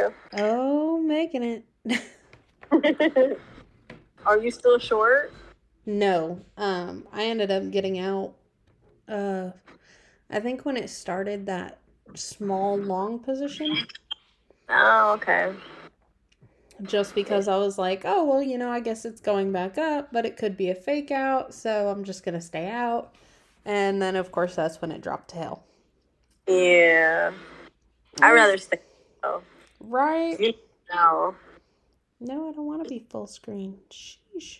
you? Oh, making it. Are you still short? No. I ended up getting out. I think when it started that small long position. Oh, okay. Just because I was like, oh, well, I guess it's going back up, but it could be a fake out, so I'm just going to stay out. And then, of course, that's when it dropped to hell. Yeah. I'd rather stay. Oh. Right? No. No, I don't want to be full screen. Sheesh.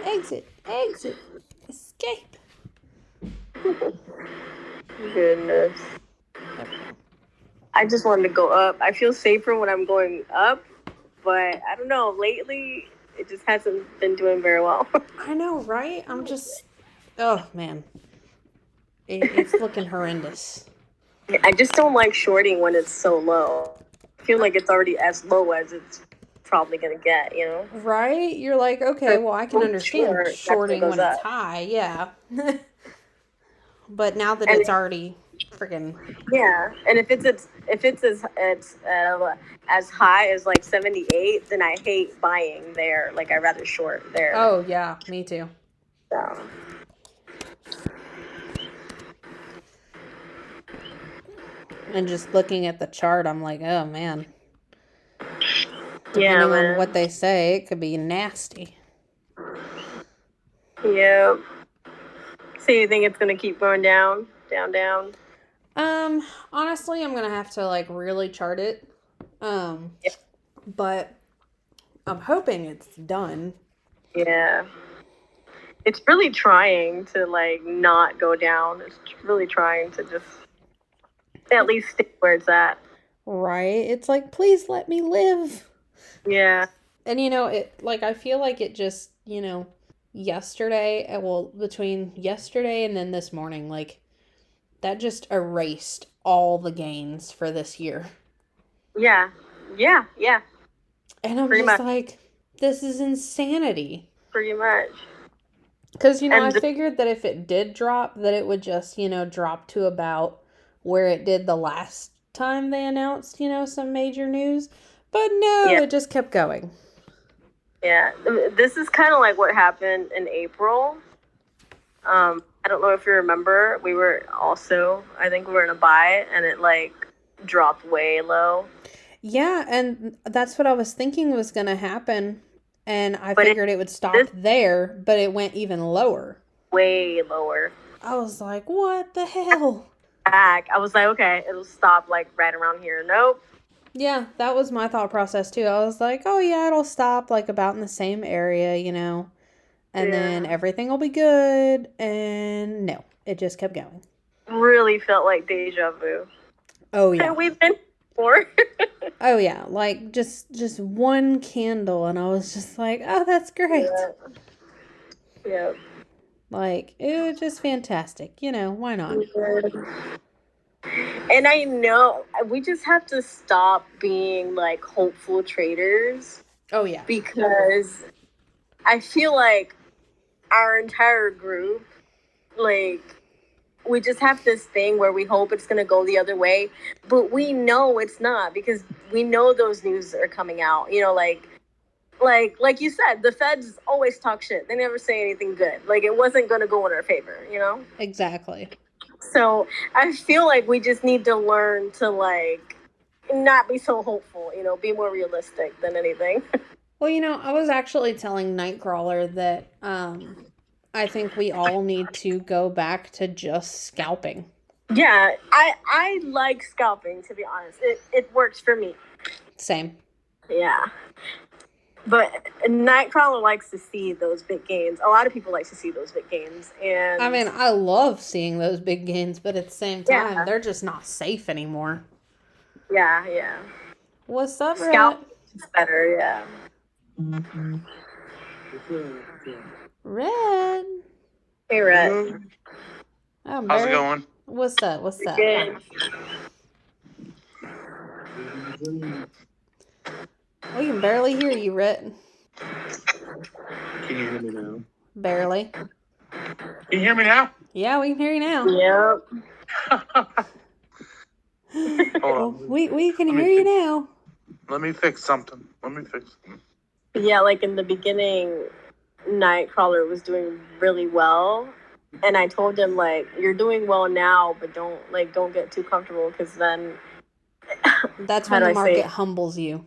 Exit. Escape. Goodness. I just wanted to go up. I feel safer when I'm going up, but I don't know. Lately, it just hasn't been doing very well. I know, right? I'm just... Oh, man. It's looking horrendous. I just don't like shorting when it's so low. I feel like it's already as low as it's probably going to get, Right? You're like, okay, well, I can understand shorting when it's high, yeah. But now that it's already freaking... Yeah, and if it's as high as like 78, then I hate buying there. Like, I'd rather short there. Oh, yeah, me too. So... And just looking at the chart, I'm like, oh, man. Depending on what they say, it could be nasty. Yeah. So you think it's going to keep going down? Down? Honestly, I'm going to have to, like, really chart it. But I'm hoping it's done. Yeah. It's really trying to, like, not go down. It's really trying to just at least stay where it's at. Right? It's like, please let me live. Yeah. And, I feel like it just, yesterday, between yesterday and then this morning, like, that just erased all the gains for this year. Yeah. And I'm pretty just much. Like, this is insanity. Pretty much. Because, I figured that if it did drop, that it would just, drop to about where it did the last time they announced, some major news. But no, It just kept going. Yeah. This is kind of like what happened in April. I don't know if you remember, we were also, I think we were in a buy, and it, like, dropped way low. Yeah, and that's what I was thinking was going to happen. And I figured it would stop there, but it went even lower. Way lower. I was like, what the hell? I was like, okay, it'll stop, like, right around here. Nope. Yeah, that was my thought process, too. I was like, oh, yeah, it'll stop, like, about in the same area, And then everything will be good. And no, it just kept going. Really felt like deja vu. Oh, yeah. And we've been before. Oh, yeah. Like, just one candle. And I was just like, oh, that's great. Yeah. Like, it was just fantastic. Why not? And I know we just have to stop being, like, hopeful traders. Oh, yeah. Because I feel like our entire group, like, we just have this thing where we hope it's going to go the other way, but we know it's not, because we know those news are coming out, like you said, the feds always talk shit. They never say anything good. Like, it wasn't going to go in our favor, Exactly. So I feel like we just need to learn to, like, not be so hopeful, be more realistic than anything. Well, I was actually telling Nightcrawler that I think we all need to go back to just scalping. Yeah, I like scalping, to be honest. It works for me. Same. Yeah. But Nightcrawler likes to see those big gains. A lot of people like to see those big gains. And I mean, I love seeing those big gains, but at the same time, they're just not safe anymore. Yeah. What's up, Red? Scalp is better, yeah. Mm-hmm. Red. Hey, Red. Oh, how's it going? What's up? Good. We can barely hear you, Red. Can you hear me now? Barely. Can you hear me now? Yeah, we can hear you now. Yep. Hold Well, on. we can Let me hear you fix- now. Let me fix something. Yeah, like in the beginning, Nightcrawler was doing really well, and I told him like, "You're doing well now, but don't get too comfortable because then." That's How when do the I say market it? humbles you.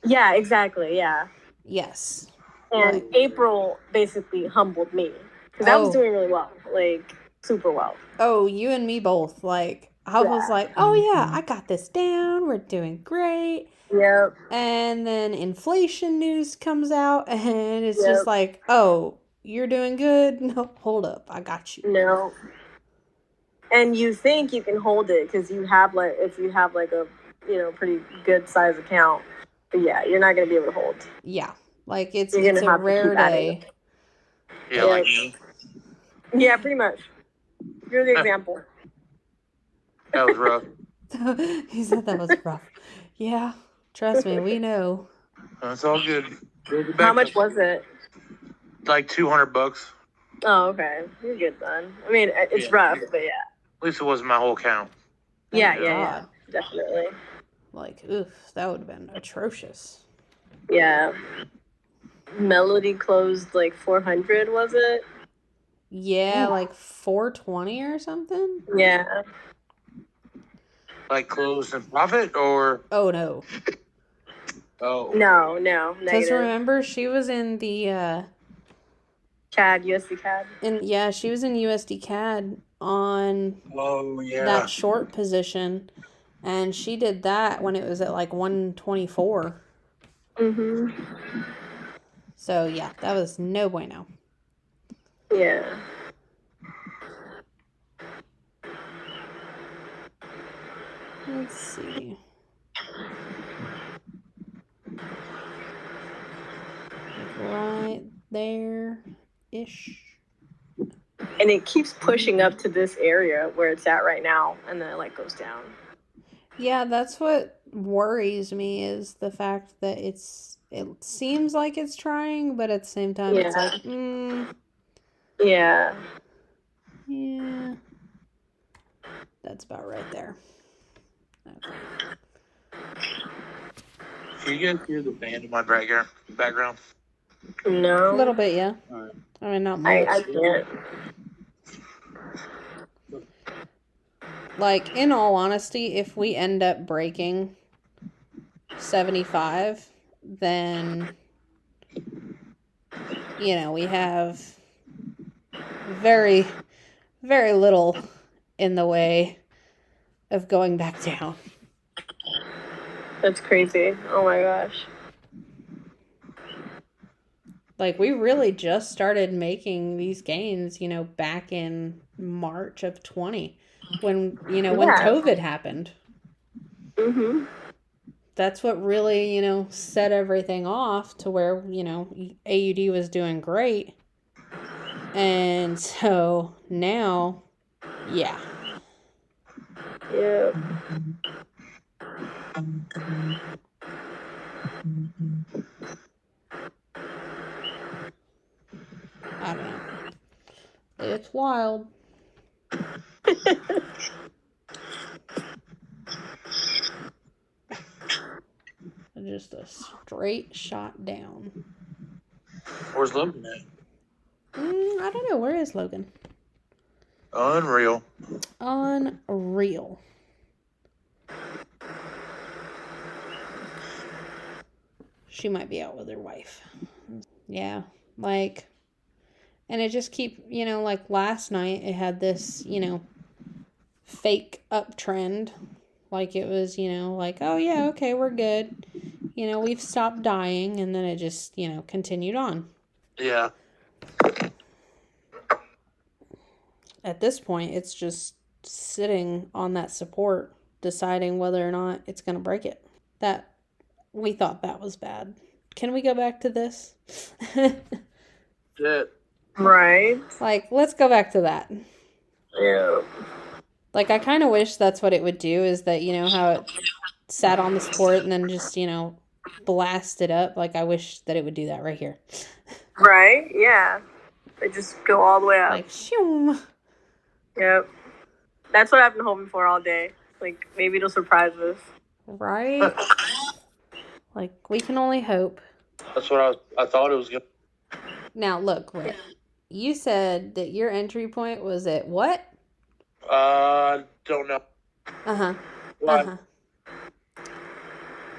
Yeah, exactly. Yeah, Yes. and Like, April basically humbled me because I was oh, doing really well, like super well. oh, you and me both. Like, I was Yeah. like, oh yeah, I got this down. We're doing great. Yep. And then inflation news comes out, and it's just Yep. like, oh, you're doing good? No, hold up, I got you. No. And you think you can hold it because you have like if you have like a pretty good size account, but yeah, you're not gonna be able to hold. Yeah, like it's You're gonna a have to rare keep adding. day. Yeah, like me. Yeah, pretty much. You're the example. That was rough. He said that was rough. Yeah, trust me, we know. It's all good. How much was it? Like $200. Oh, okay. You're good then. I mean, it's Yeah. rough, but yeah. At least it wasn't my whole count. Thank Yeah, God. definitely. Like, oof, that would have been atrocious. Yeah. Melody closed like 400, was it? Yeah, like 420 or something. Yeah. Like closed in profit or? Oh no. Oh. No, Because negative. remember, she was in the CAD, USDCAD. she was in USDCAD on Oh yeah. that short position, and she did that when it was at like 124. Mhm. So yeah, that was no bueno. Yeah. Let's see. Like right there ish. And it keeps pushing up to this area where it's at right now, and then it like goes down. Yeah, that's what worries me is the fact that it seems like it's trying, but at the same time it's like, Yeah. yeah. That's about right there. Okay. Can you guys hear the band in my background? No. A little bit, yeah. Alright. I mean, not much. I can't. Like, in all honesty, if we end up breaking 75, then, we have very, very little in the way of going back down. That's crazy. Oh my gosh. Like, we really just started making these gains, back in March of 20 when, when COVID happened. Mhm. That's what really, set everything off to where, AUD was doing great. And so now, yeah. Yeah. I don't know. It's wild. Just a straight shot down. Where's Logan at? I don't know. Where is Logan? Unreal. Unreal. She might be out with her wife. Yeah. Like, and it just like last night it had this, fake uptrend. Like it was, like, oh yeah, okay, we're good. We've stopped dying, and then it just, continued on. Yeah. At this point, it's just sitting on that support, deciding whether or not it's going to break it. We thought that was bad. Can we go back to this? Yeah. Right. Like, let's go back to that. Yeah. Like, I kind of wish that's what it would do, is that, how it sat on the support and then just, blasted up. Like, I wish that it would do that right here. Right? Yeah. They just go all the way up. Like, shoom. Yep. That's what I've been hoping for all day. Like, maybe it'll surprise us. Right? Like, we can only hope. That's what I thought it was gonna. Now, look, Rhett. You said that your entry point was at what? Don't know. Uh-huh. Why? Uh-huh.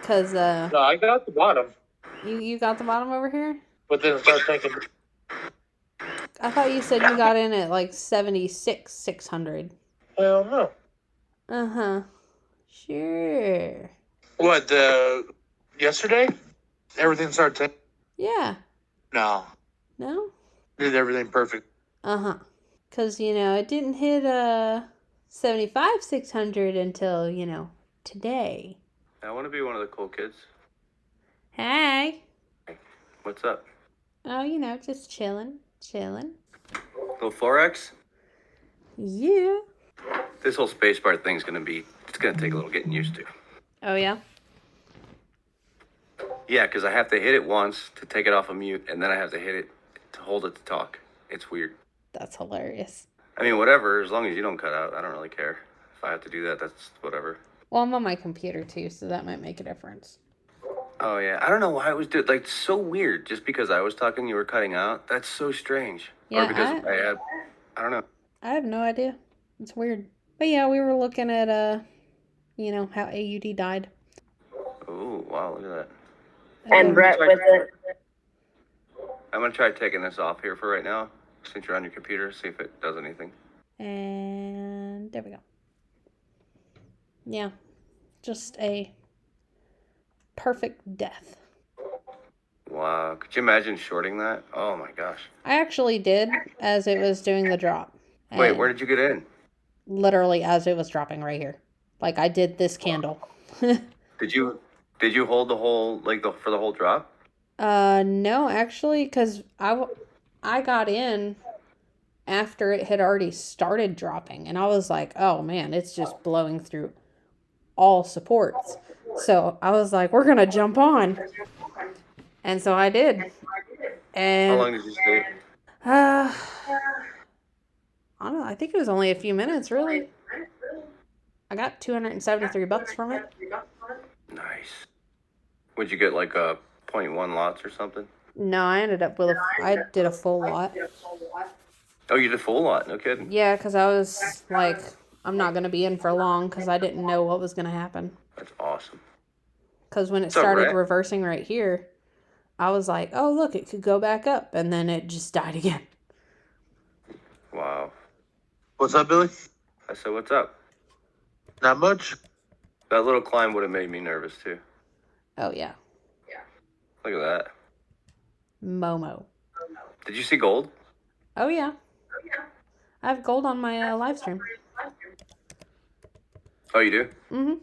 Because, No, I got the bottom, you got the bottom over here? but then start thinking. I thought you said you got in at like 76,600. Hell no. Uh-huh. Sure. What, yesterday? Everything started taking. Yeah. No. No? Did everything perfect. Uh-huh. Because, it didn't hit 75,600 until, today. I want to be one of the cool kids. Hey. What's up? Oh, just chilling. Little Forex? Yeah. This whole spacebar thing's it's gonna take a little getting used to. Oh, yeah? Yeah, because I have to hit it once to take it off of mute, and then I have to hit it to hold it to talk. It's weird. That's hilarious. I mean, whatever, as long as you don't cut out, I don't really care. If I have to do that, that's whatever. Well, I'm on my computer, too, so that might make a difference. Oh, yeah. I don't know why it was so weird. Just because I was talking, you were cutting out. That's so strange. Yeah, or because I don't know. I have no idea. It's weird. But yeah, we were looking at, how AUD died. Oh, wow, look at that. And Brett with it. I'm going to try taking this off here for right now, since you're on your computer, see if it does anything. And there we go. Yeah, just a perfect death. Wow, could you imagine shorting that? Oh my gosh. I actually did as it was doing the drop. Wait, where did you get in? Literally as it was dropping right here. Like I did this candle. Did you hold the whole, for the whole drop? No, actually, because I got in after it had already started dropping. And I was like, oh man, it's just blowing through all supports. So I was like, we're going to jump on. And so I did. And How long did you stay? I don't know. I think it was only a few minutes, really. I got $273 from it. Nice. Would you get like a 0.1 lots or something? No, I ended up with I did a full lot. Oh, you did a full lot? No kidding. Yeah, because I was like, I'm not going to be in for long because I didn't know what was going to happen. That's awesome. Because when it started reversing right here, I was like, oh, look, it could go back up. And then it just died again. Wow. What's up, Billy? I said, what's up? Not much. That little climb would have made me nervous too. Oh, yeah. Look at that. Momo. Did you see gold? Oh, yeah. I have gold on my live stream. Oh, you do? Mm-hmm.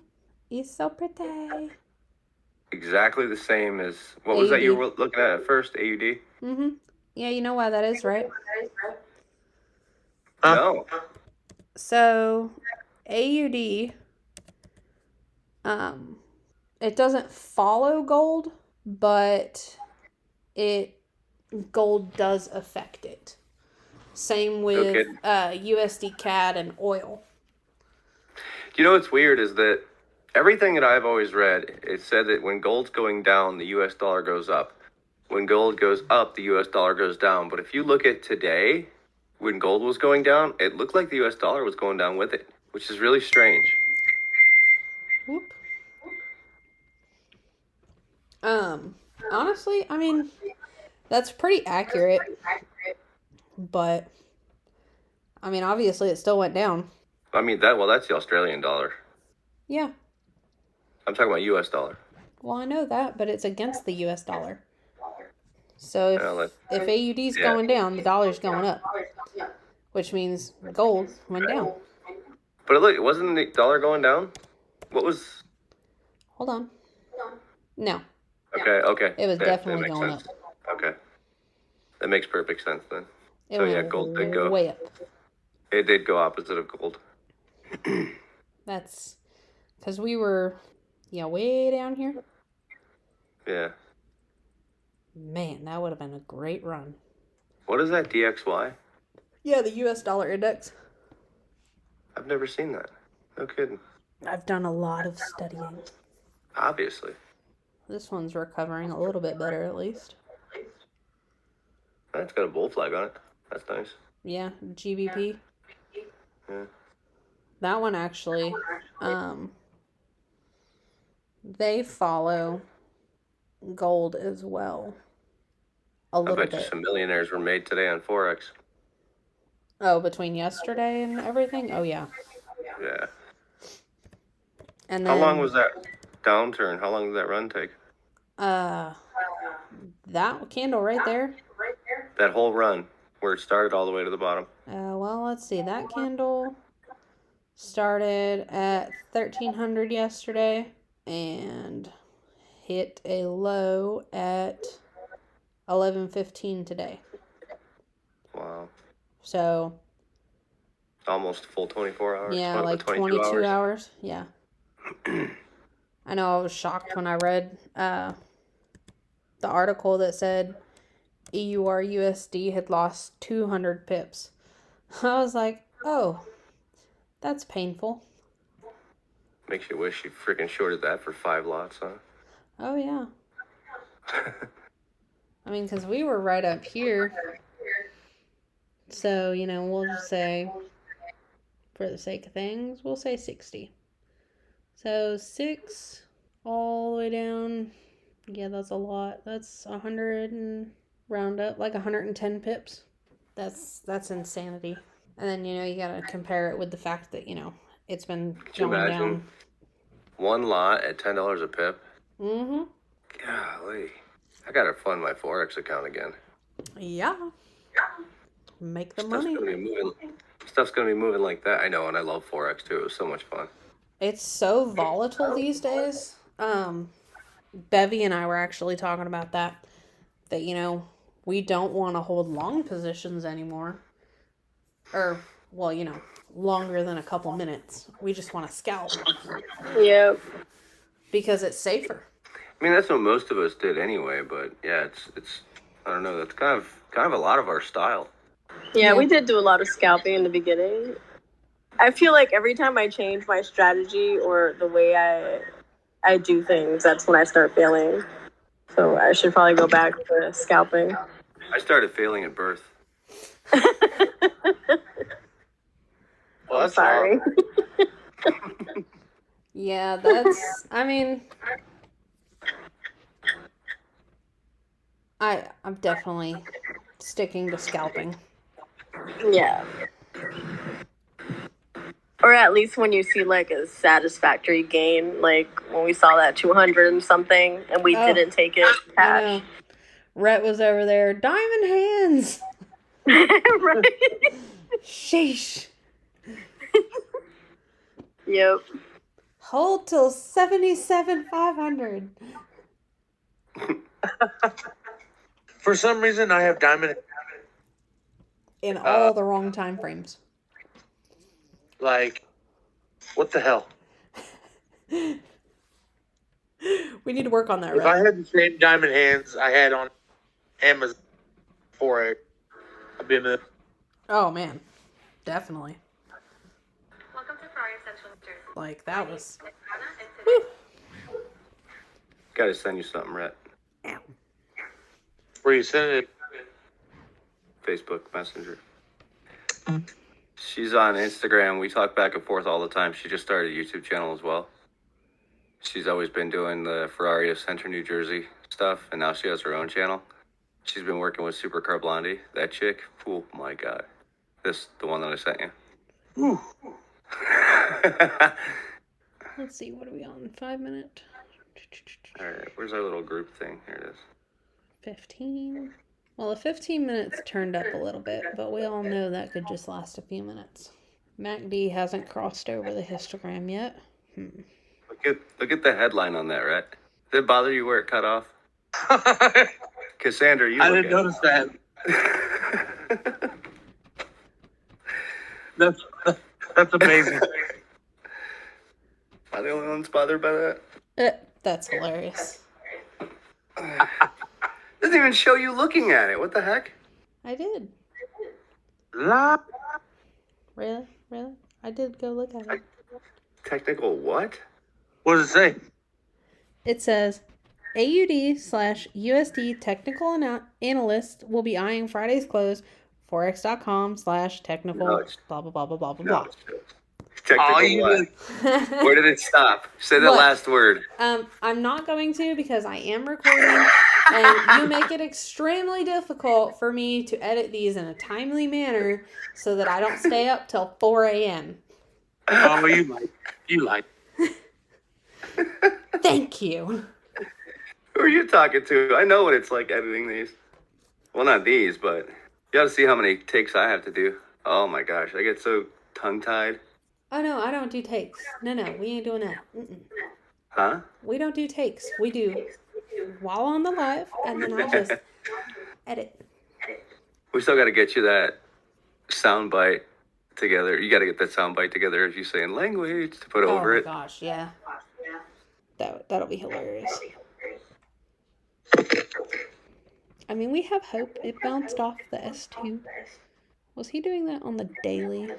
He's so pretty. Exactly the same as, what was that you were looking at first, AUD? Mm-hmm. Yeah, you know why that is, right? No. So, AUD, it doesn't follow gold, but gold does affect it. Same with USDCAD and oil. You know what's weird is that everything that I've always read, it said that when gold's going down, the US dollar goes up. When gold goes up, the US dollar goes down. But if you look at today, when gold was going down, it looked like the US dollar was going down with it, which is really strange. Whoop. Honestly, I mean, that's pretty accurate. But, I mean, obviously it still went down. I mean, that's the Australian dollar. Yeah. I'm talking about US dollar. Well, I know that, but it's against the US dollar. So if AUD's going down, the dollar's going up. Which means gold went down. But look, wasn't the dollar going down? What was... Hold on. No. Okay. It was definitely going up. Okay. That makes perfect sense then. It So yeah, gold did go way up. It did go opposite of gold. That's because we were, way down here. Yeah. Man, that would have been a great run. What is that, DXY? Yeah, the US dollar index. I've never seen that. No kidding. I've done a lot of studying. Obviously. This one's recovering a little bit better, at least. It's got a bull flag on it. That's nice. Yeah, GBP. Yeah. That one actually, they follow gold as well. A little bit. I bet you some millionaires were made today on Forex. Oh, between yesterday and everything? Oh, yeah. Yeah. And then, how long was that downturn? How long did that run take? That candle right there. That whole run, where it started all the way to the bottom. Well, let's see. That candle started at 1300 yesterday and hit a low at 11:15 today. Wow. So almost full 24 hours. Yeah, like 22 hours. Yeah. I know I was shocked when I read the article that said AUDUSD had lost 200 pips. I was like, oh, that's painful. Makes you wish you freaking shorted that for 5 lots, huh? Oh, yeah. I mean, because we were right up here. So, you know, we'll just say, for the sake of things, we'll say 60. So 6 all the way down. Yeah, that's a lot. That's 100 and round up, like 110 pips. That's insanity. And then, you know, you gotta compare it with the fact that, you know, it's been going down. One lot at $10 a pip? Mm-hmm. Golly. I gotta fund my Forex account again. Yeah. Make the money. Stuff's gonna be moving like that. I know, and I love Forex too. It was so much fun. It's so volatile these days. Bevy and I were actually talking about that. That, you know, we don't want to hold long positions anymore. Or, well, you know, longer than a couple minutes. We just want to scalp. Yep. Because it's safer. I mean, that's what most of us did anyway, but yeah, it's I don't know, that's kind of a lot of our style. Yeah, we did do a lot of scalping in the beginning. I feel like every time I change my strategy or the way I do things, that's when I start failing. So I should probably go back to scalping. I started failing at birth. Well, I'm sorry. Yeah, that's, I mean, I'm definitely sticking to scalping. Yeah. Or at least when you see like a satisfactory gain, like when we saw that 200 and something and we didn't take it cash. I know. Rhett was over there, diamond hands. Right. Sheesh. Yep. Hold till 77,500. For some reason, I have diamond. In all the wrong time frames. Like, what the hell? We need to work on that, If right? I had the same diamond hands I had on Amazon Forex, I'd be in the... Oh, man. Definitely. Welcome to Forex Central New Jersey. Like, that was... Woo. Gotta send you something, Rhett. Ow. Where you sending it? Facebook Messenger. She's on Instagram. We talk back and forth all the time. She just started a YouTube channel as well. She's always been doing the Ferrari of Central New Jersey stuff, and now she has her own channel. She's been working with Supercar Blondie. That chick, oh my god. The one that I sent you. Ooh. Let's see, what are we on? 5 minutes? Alright, where's our little group thing? Here it is. 15. Well, the 15 minutes turned up a little bit, but we all know that could just last a few minutes. MacD hasn't crossed over the histogram yet. Look at the headline on that, right? Did it bother you where it cut off? Cassandra, you I look didn't notice that. That's amazing. Am I the only one that's bothered by that? That's hilarious. Doesn't even show you looking at it. What the heck? I did. La. Really? I did go look at it. Technical what? What does it say? It says AUD/USD technical analyst will be eyeing Friday's close. Forex.com/technical. No, it's- Blah blah blah blah blah No, blah. it's technical what? Where did it stop? Say that Look. last word. I'm not going to because I am recording, and you make it extremely difficult for me to edit these in a timely manner so that I don't stay up till 4 a.m. Oh, you like. Thank you. Who are you talking to? I know what it's like editing these. Well, not these, but you gotta see how many takes I have to do. Oh my gosh, I get so tongue-tied. Oh no, I don't do takes. No, we ain't doing that. Huh? We don't do takes. We do while on the live, and then I'll just edit. We still gotta get you that sound bite together. You gotta get that sound bite together as you say in language to put over it. Oh my gosh, yeah. That'll be hilarious. I mean, we have hope. It bounced off the S2. Was he doing that on the daily?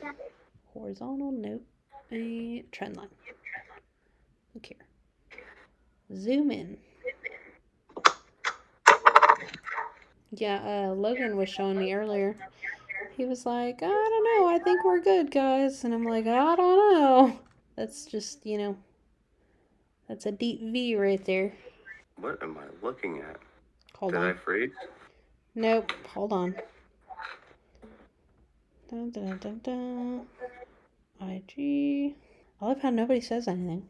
Horizontal, nope. A trend line. Look here. Zoom in. Yeah, Logan was showing me earlier. He was like, I don't know, I think we're good, guys. And I'm like, I don't know. That's just, that's a deep V right there. What am I looking at? Hold Did on. I freeze? Nope, hold on. Dun, dun, dun, dun. IG. I love how nobody says anything.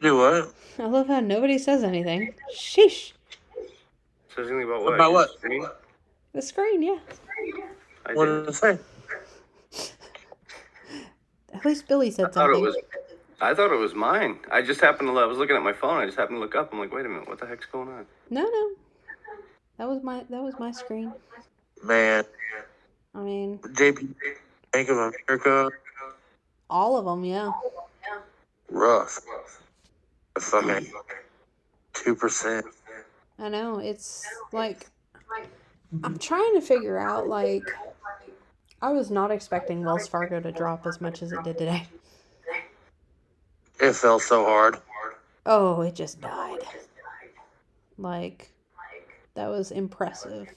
Do what? I love how nobody says anything. Sheesh. Says anything about what? About what? Screen? The screen, yeah. I What did. did it say? At least Billy said I thought something. I thought it was mine. I just happened to. I was looking at my phone. I just happened to look up. I'm like, wait a minute, what the heck's going on? No. That was my screen. Man, I mean, JP, Bank of America, all of them, yeah. rough. The fucking 2%. I know, it's like, I'm trying to figure out, like, I was not expecting Wells Fargo to drop as much as it did today. It fell so hard. Oh, it just died. Like, that was impressive.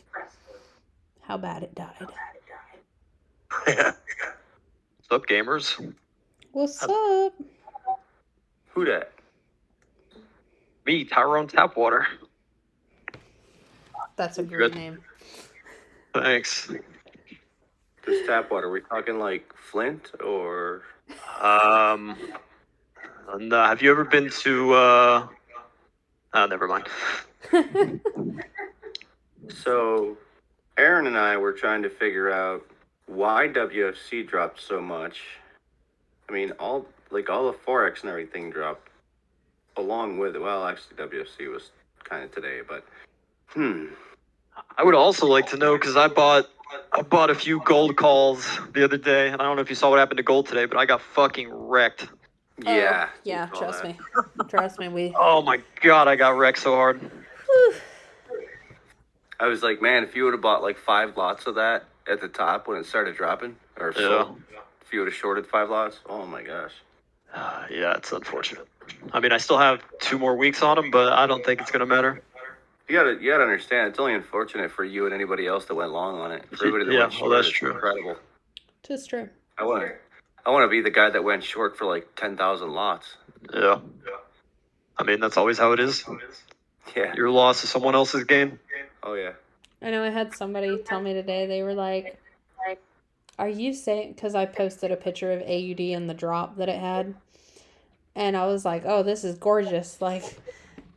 How bad it died. Yeah. What's up, gamers? What's up? Who dat? Me, Tyrone Tapwater. That's a great Good. name. Thanks. This tap water. We talking like Flint or? And, have you ever been to, oh, never mind. So, Aaron and I were trying to figure out why WFC dropped so much. I mean, all the Forex and everything dropped along with it. Well, actually, WFC was kind of today, but I would also like to know, because I bought a few gold calls the other day, and I don't know if you saw what happened to gold today, but I got fucking wrecked. yeah, Oh, yeah, we saw trust that. me. Trust me, we... Oh my god, I got wrecked so hard. Whew. I was like, man, if you would have bought like 5 lots of that at the top when it started dropping, or if you would have shorted 5 lots, oh my gosh. Yeah, it's unfortunate. I mean, I still have 2 more weeks on them, but I don't think it's gonna matter. You gotta understand, it's only unfortunate for you and anybody else that went long on it. For everybody that Yeah, went short, well, that's it's true. incredible. Just true. I want to be the guy that went short for like 10,000 lots. Yeah. I mean, that's always how it is. Yeah. Your loss is someone else's gain. Oh yeah. I know I had somebody tell me today, they were like, are you saying, because I posted a picture of AUD and the drop that it had, and I was like, oh, this is gorgeous, like,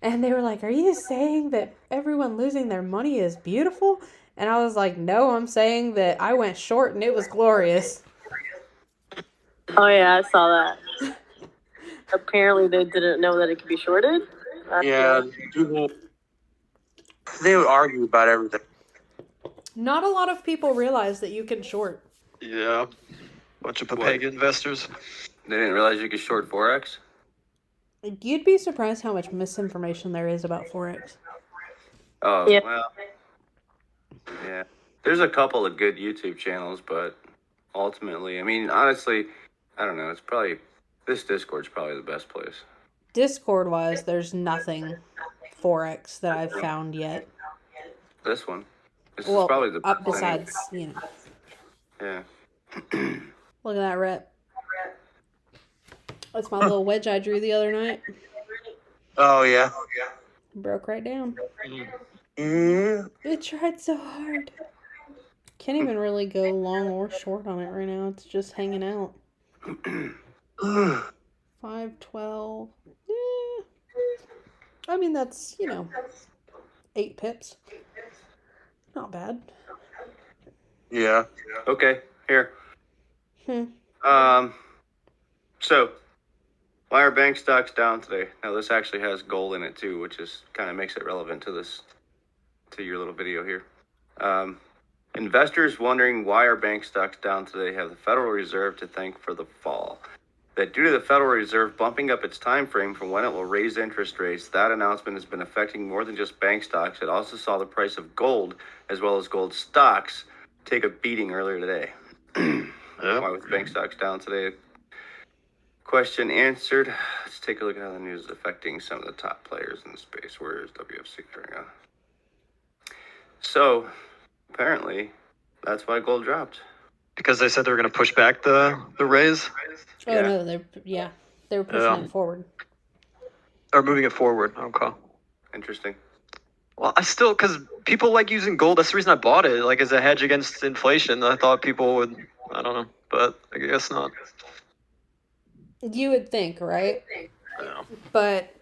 and they were like, are you saying that everyone losing their money is beautiful? And I was like, no, I'm saying that I went short and it was glorious. Oh yeah, I saw that. Apparently they didn't know that it could be shorted. Yeah, people, they would argue about everything. Not a lot of people realize that you can short. Yeah. Bunch of Papega investors. They didn't realize you could short Forex? You'd be surprised how much misinformation there is about Forex. Oh, Yeah. well. Yeah. There's a couple of good YouTube channels, but ultimately, I mean, honestly, I don't know. It's probably this Discord's probably the best place. Discord wise, there's nothing Forex that I've found yet. This one. This Well, is probably the best. besides, Yeah. Look at that rep. That's my little wedge I drew the other night. Oh yeah. Broke right down. Mm. It tried so hard. Can't even really go long or short on it right now. It's just hanging out. 512. Yeah. I mean, that's, 8 pips. Not bad. Yeah. Okay, here. So, why are bank stocks down today? Now, this actually has gold in it too, which is kind of makes it relevant to your little video here. Investors wondering why are bank stocks down today have the Federal Reserve to thank for the fall. That due to the Federal Reserve bumping up its time frame for when it will raise interest rates, that announcement has been affecting more than just bank stocks. It also saw the price of gold, as well as gold stocks, take a beating earlier today. Why was bank stocks down today? Question answered. Let's take a look at how the news is affecting some of the top players in the space. Where is WFC going on? So, apparently, that's why gold dropped. Because they said they were going to push back the raise? Oh, Yeah. no, they were pushing it forward. Or moving it forward. Okay. Interesting. Well, because people like using gold. That's the reason I bought it, like as a hedge against inflation. I thought people would, I don't know, but I guess not. You would think, right? Yeah. But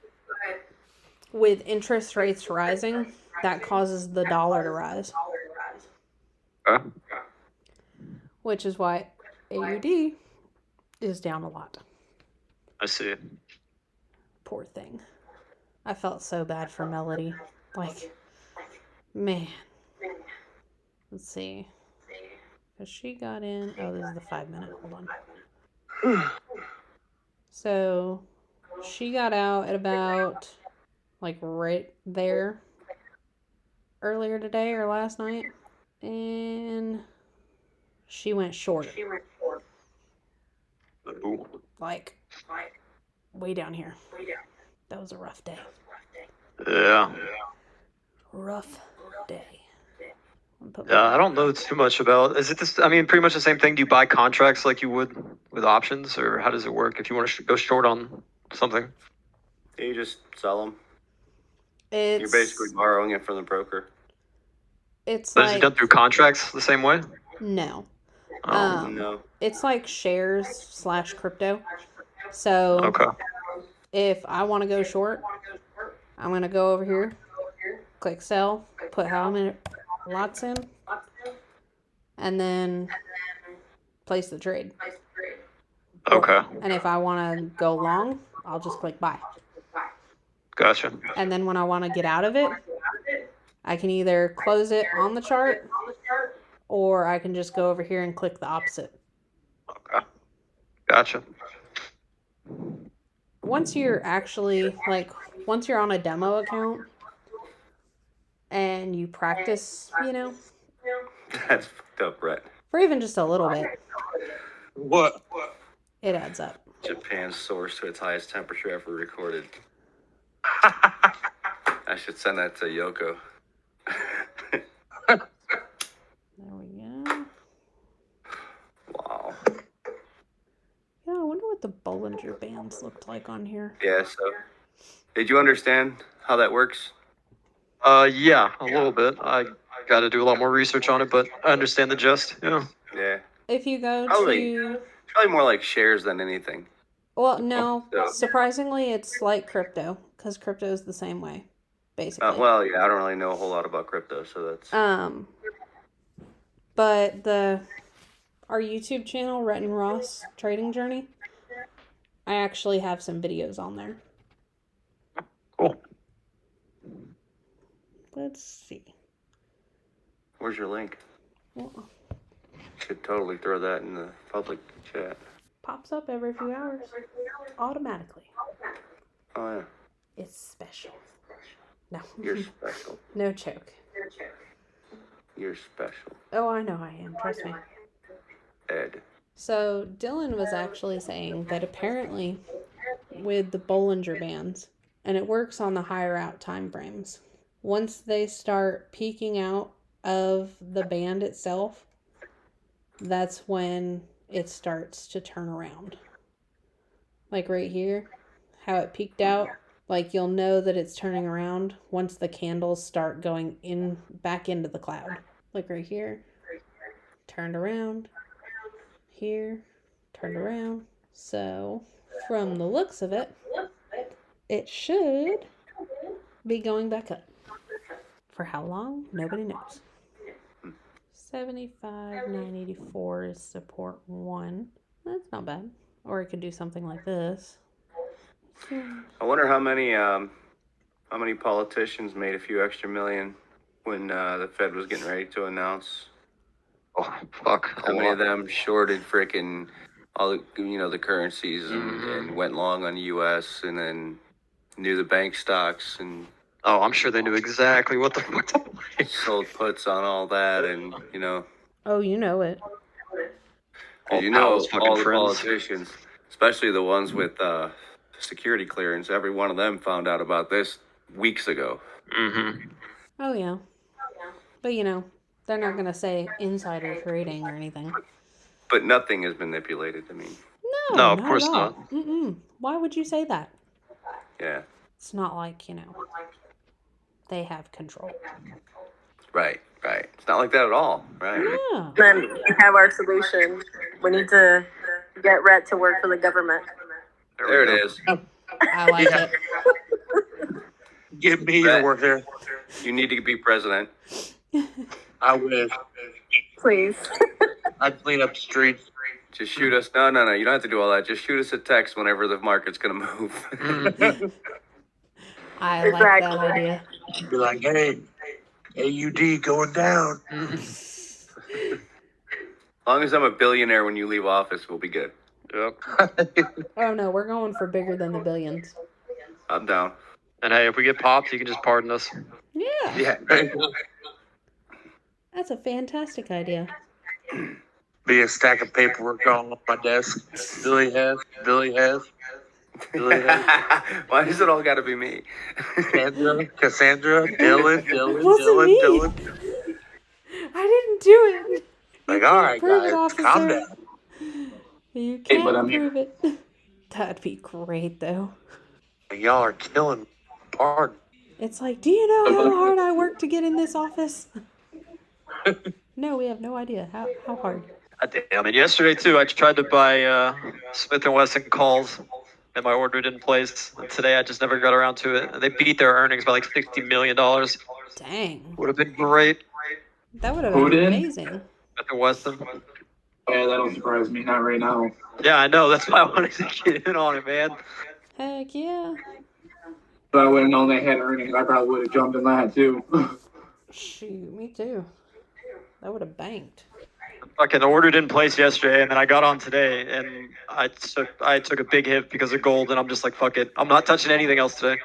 with interest rates rising, that causes the dollar to rise. Okay. Which is why AUD is down a lot. I see. Poor thing. I felt so bad for Melody. Like, man. Let's see. Because she got in. Oh, this is the 5-minute. Hold on. So, she got out at about, like, right there earlier today or last night. And she went short. Ooh. Like, way down here. That was a rough day. Yeah. Rough day. Yeah, I don't know too much about. Is it this? I mean, pretty much the same thing. Do you buy contracts like you would with options, or how does it work if you want to go short on something? You just sell them. It's, You're basically borrowing it from the broker. It's But is it like, done through contracts the same way? no. No. It's like shares / crypto. So Okay. if I want to go short, I'm going to go over here, click sell, put how many lots in, and then place the trade. Okay. And if I want to go long, I'll just click buy. Gotcha. And then when I want to get out of it, I can either close it on the chart, or I can just go over here and click the opposite. Okay. Gotcha. Once you're actually, once you're on a demo account and you practice, That's fucked up, Brett. for even just a little bit, What? it adds up. Japan's source to its highest temperature ever recorded. I should send that to Yoko. There we go. Wow. Yeah, I wonder what the Bollinger Bands looked like on here. Yeah, so did you understand how that works? Yeah, a little bit. I got to do a lot more research on it, but I understand the gist. Yeah. Yeah. If you go Probably. to... Probably more like shares than anything. Well, no. Yeah. Surprisingly, it's like crypto, because crypto is the same way, basically. Well, yeah, I don't really know a whole lot about crypto, so that's... But our YouTube channel, Rhett and Ross Trading Journey, I actually have some videos on there. Cool. Let's see. Where's your link? Well, Should totally throw that in the public chat. pops up every few hours, automatically. Oh, yeah. It's special. No. You're special. No joke. You're special. Oh, I know I am. Trust me. Ed. So Dylan was actually saying that apparently with the Bollinger Bands, and it works on the higher out time frames, once they start peaking out of the band itself, that's when it starts to turn around. Like right here, how it peaked out, like you'll know that it's turning around once the candles start going in back into the cloud. Like right here, turned around, here, turned around. So from the looks of it, it should be going back up. For how long? Nobody knows. 75,984 is support 1. That's not bad. Or it could do something like this. I wonder how many politicians made a few extra million when the Fed was getting ready to announce. Oh, fuck. How many of them shorted frickin' all the currencies and went long on the U.S. and then knew the bank stocks and Oh, I'm sure they knew exactly what the fuck to play. sold puts on all that and Oh, you know it. All all fucking the friends. politicians, especially the ones with security clearance, every one of them found out about this weeks ago. Mm-hmm. Oh, yeah. But, they're not going to say insider trading or anything. But nothing has been manipulated. I mean, No, of not course at all. not. Mm-mm. Why would you say that? yeah, It's not like, they have control. right. It's not like that at all, right? Yeah. Then we have our solution. We need to get Rhett to work for the government. There it is. I like it. Get me Brett. to work here. You need to be president. I wish. Please. I'd clean up the streets. Just shoot us. No. You don't have to do all that. Just shoot us a text whenever the market's gonna move. I like that idea. Be like, hey, AUD going down. As long as I'm a billionaire when you leave office, we'll be good. Yep. Oh, no, we're going for bigger than the billions. I'm down. And hey, if we get popped, you can just pardon us. Yeah. Yeah. That's a fantastic idea. Be a stack of paperwork on my desk. Billy has. Why does it all got to be me? Cassandra, Dylan. Wasn't me. I didn't do it. Like, all right, Prove it, guys, officer. calm down. You Hey, can't but I'm prove it. That'd be great, though. Y'all are killing. Pardon. It's like, do you know how hard I worked to get in this office? No, we have no idea. How hard? Damn it. Yesterday, too, I tried to buy Smith & Wesson calls, and my order didn't place. And today, I just never got around to it. They beat their earnings by like $60 million. Dang. Would have been great. That would have Who been did? amazing. Smith & Wesson. Yeah, that don't surprise me. Not right now. Yeah, I know. That's why I wanted to get in on it, man. Heck yeah. If I would have known they had earnings, I probably would have jumped in that too. Shoot, me too. That would have banked. Fucking the order didn't place yesterday, and then I got on today, and I took a big hit because of gold, and I'm just like, fuck it. I'm not touching anything else today.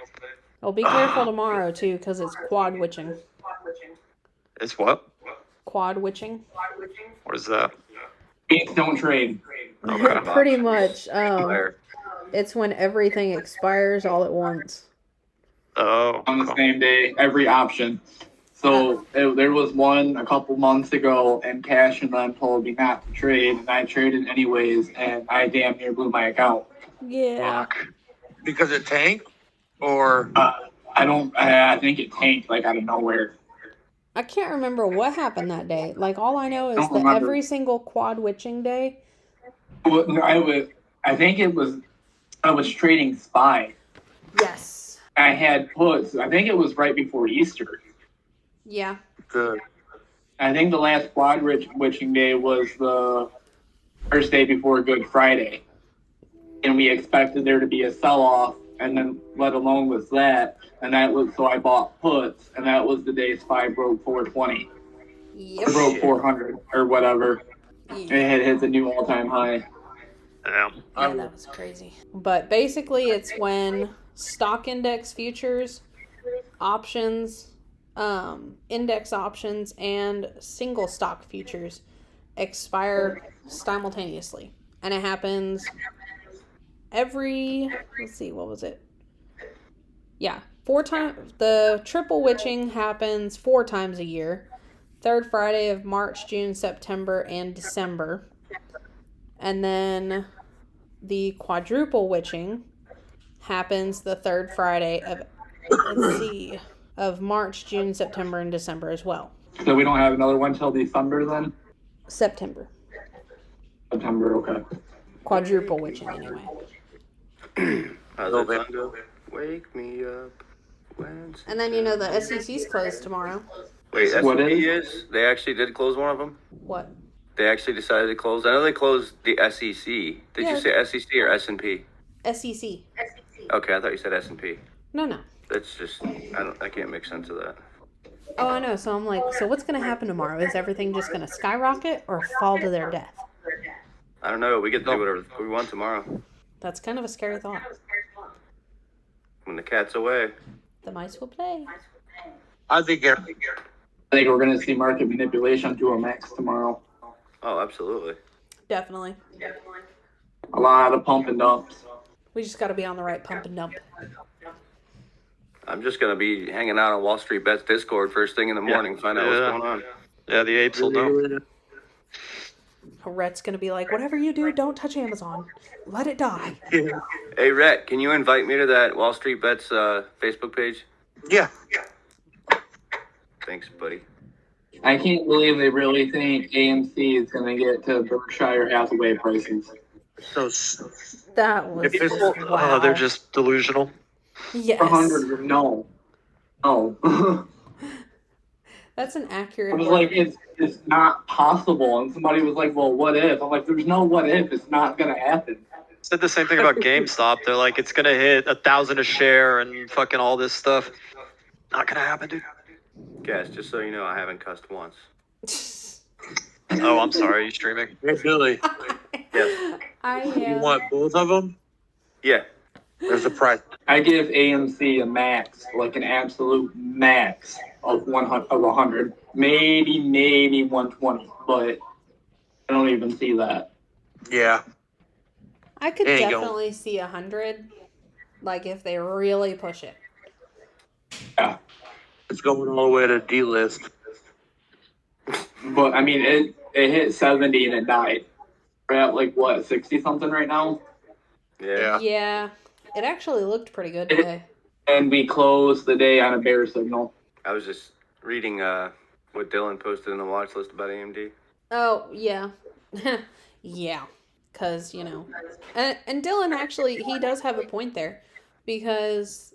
Well, be careful tomorrow, too, because it's quad witching. It's what? Quad witching. What is that? Beats don't trade. Okay. Pretty much. Fire. It's when everything expires all at once. Oh. On the same day, every option. So there was one a couple months ago, and Cash and them told me not to trade, and I traded anyways, and I damn near blew my account. Yeah. Fuck. Because it tanked? Or I think it tanked like out of nowhere. I can't remember what happened that day. Like, all I know is Don't that remember. every single quad witching day. Well, no, I was trading SPY. Yes. I had puts. I think it was right before Easter. Yeah. good? I think the last quad witching day was the first day before Good Friday. And we expected there to be a sell-off, and then let alone with that. And that was, so I bought puts, and that was the day SPY broke 420. Yep. Or broke 400 or whatever. And it had hit the new all-time high. Yeah. Yeah, that was crazy. But basically, it's when stock index futures, options, index options, and single stock futures expire simultaneously. And it happens every, let's see, what was it? Yeah, 4 times. The triple witching happens 4 times a year. Third Friday of March, June, September, and December. And then the quadruple witching happens the third Friday of, let's see, of March, June, September, and December as well. So we don't have another one till December then? September. September, okay. Quadruple witching, anyway. How's that song go? Wake me up when... And then, you know, the SEC's closed tomorrow. Wait, What S&P is? is? They actually did close one of them? What? They actually decided to close. I know they closed the SEC. Did Yeah. you say SEC or S&P? SEC. Okay, I thought you said S&P. No. That's just I can't make sense of that. Oh, I know. So I'm like, so what's going to happen tomorrow? Is everything just going to skyrocket or fall to their death? I don't know. We get to do whatever we want tomorrow. That's kind of a scary thought. When the cat's away. The mice will play. I think I think we're going to see market manipulation to a max tomorrow. Oh, absolutely. Definitely. A lot of pump and dumps. We just got to be on the right pump and dump. I'm just going to be hanging out on Wall Street Bets Discord first thing in the morning, find out what's going on. Yeah, the apes will know. Rhett's going to be like, whatever you do, don't touch Amazon. Let it die. Hey, Rhett, can you invite me to that Wall Street Bets Facebook page? Yeah. Thanks, buddy. I can't believe they really think AMC is going to get to Berkshire Hathaway prices. So That was If it's- just, wow. They're just delusional. Yes. 400, no. No. That's an accurate I was word. like, it's not possible. And somebody was like, well, what if? I'm like, there's no what if. It's not going to happen. Said the same thing about GameStop. They're like, it's gonna hit 1,000 a share and fucking all this stuff. Not gonna happen, dude. Guys, just so you know, I haven't cussed once. Oh, I'm sorry. You streaming? Hey, Billy, Yes. you want both of them? Yeah. There's a price. I give AMC a max, like an absolute max of 100, maybe 120, but I don't even see that. Yeah. I could There you go. definitely see 100, like if they really push it. It's going all the way to D-list. But I mean, it hit 70 and it died. We're at like what, 60 something right now, Yeah. Yeah, it actually looked pretty good today. and we closed the day on a bear signal. I was just reading what Dylan posted in the watch list about AMD. Oh, yeah. Yeah. Because, you know. And Dylan actually, he does have a point there. Because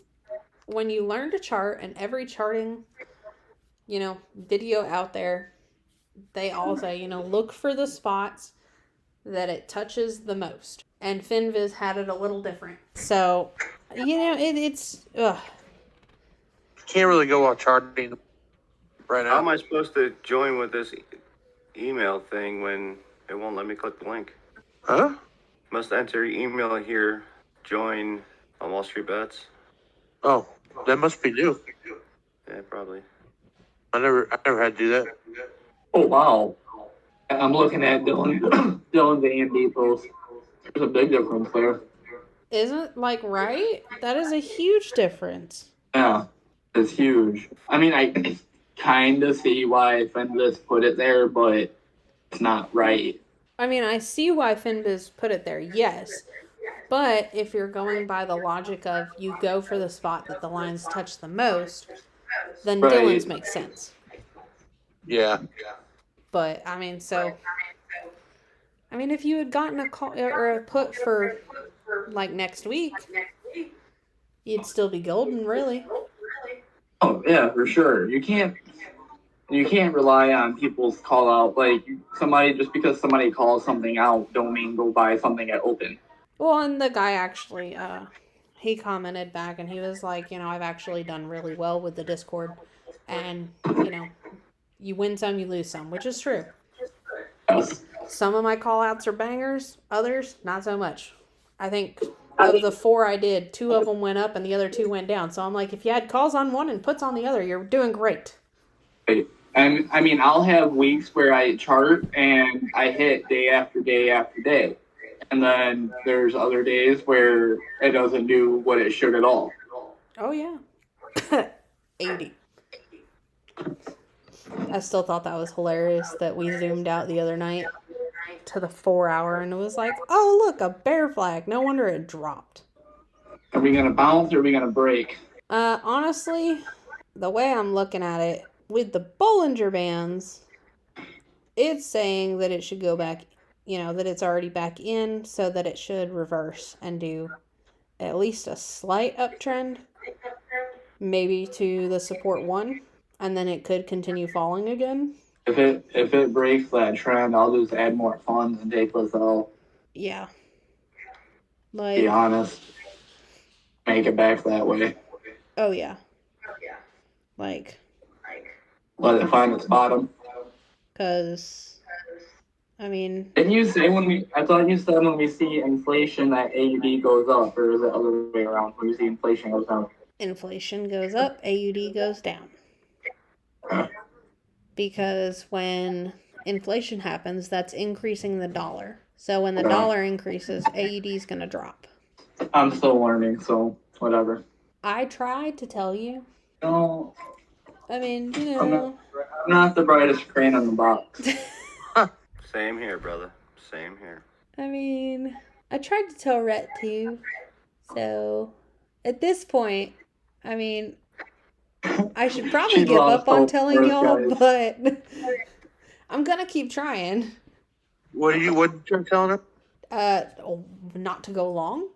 when you learn to chart, and every charting, you know, video out there, they all say, you know, look for the spots that it touches the most. And FinViz had it a little different. So, you know, it's... Ugh. Can't really go on charting right How am now. I supposed to join with this email thing when it won't let me click the link? Huh? Must enter your email here. Join on Wall Street Bets. Oh, that must be new. Yeah, probably. I never had to do that. Oh, wow. I'm looking at Dylan's AMD post. There's a big difference there. Isn't, like, right? That is a huge difference. Yeah, it's huge. I mean, I kind of see why FinViz put it there, but it's not right. I mean, I see why FinViz put it there, yes. But if you're going by the logic of you go for the spot that the lines touch the most, then Right. Dylan's makes sense. Yeah. But, I mean, so... I mean, if you had gotten a call or a put for, like, next week, you'd still be golden, really. Oh yeah, for sure. You can't rely on people's call out. Like somebody, just because somebody calls something out, don't mean go buy something at open. Well, and the guy actually, he commented back and he was like, you know, I've actually done really well with the Discord. And, you know, you win some, you lose some, which is true. Yes. Some of my call outs are bangers, others, not so much. I think of the 4 I did, 2 of them went up and the other 2 went down. So I'm like, if you had calls on one and puts on the other, you're doing great. Right. And I mean, I'll have weeks where I chart and I hit day after day after day. And then there's other days where it doesn't do what it should at all. Oh, yeah. 80. I still thought that was hilarious that we zoomed out the other night to the 4 hour and it was like, oh, look, a bear flag. No wonder it dropped. Are we going to bounce or are we going to break? Honestly, the way I'm looking at it, with the Bollinger Bands, it's saying that it should go back, that it's already back in, so that it should reverse and do at least a slight uptrend, maybe to the support 1, and then it could continue falling again. If it breaks that trend, I'll just add more funds and take this out. Yeah. Be honest. Make it back that way. Oh, yeah. Let it find its bottom. Because, I mean... Didn't you say I thought you said when we see inflation that AUD goes up, or is it the other way around? When we see inflation goes down? Inflation goes up, AUD goes down. Because when inflation happens, that's increasing the dollar. So when the dollar increases, AUD is going to drop. I'm still learning, so whatever. I tried to tell you. No. I mean, I'm not the brightest crane on the box. Same here, brother. Same here. I mean, I tried to tell Rhett too. So, at this point, I mean, I should probably give up on telling y'all, but I'm gonna keep trying. What are you telling him? Not to go long.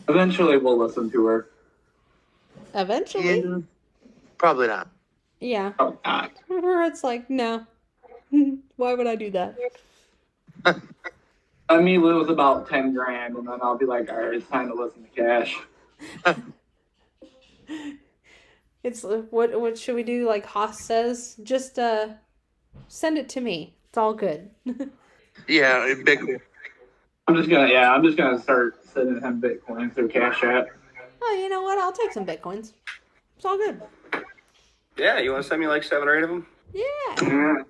Eventually, we'll listen to her. Eventually. Yeah, probably not. Yeah. Probably not. It's like, no. Why would I do that? Let me lose about 10 grand, and then I'll be like, all right, it's time to listen to Cash. It's what should we do? Like Haas says, just send it to me. It's all good. Yeah, big. I'm just gonna start sending him Bitcoin through Cash App. Oh, you know what? I'll take some Bitcoins. It's all good. Yeah, you want to send me like 7 or 8 of them? Yeah.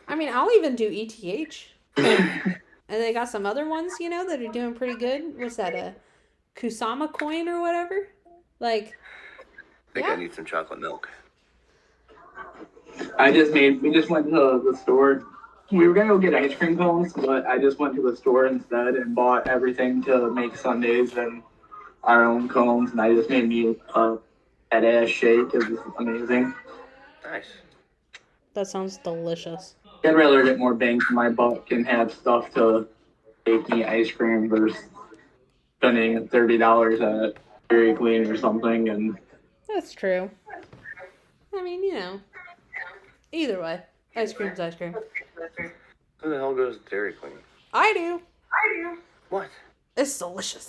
I mean, I'll even do ETH. And they got some other ones, that are doing pretty good. What's that, a Kusama coin or whatever? I think I need some chocolate milk. We just went to the store. We were gonna go get ice cream cones, but I just went to the store instead and bought everything to make sundaes and our own cones, and I just made me a head-ass shake. It was amazing. Nice. That sounds delicious. I'd rather get more bang for my buck and have stuff to make me ice cream versus spending $30 at Dairy Queen or something. And That's true. I mean, either way, ice cream's ice cream. Who the hell goes to Dairy Queen? I do. What? It's delicious.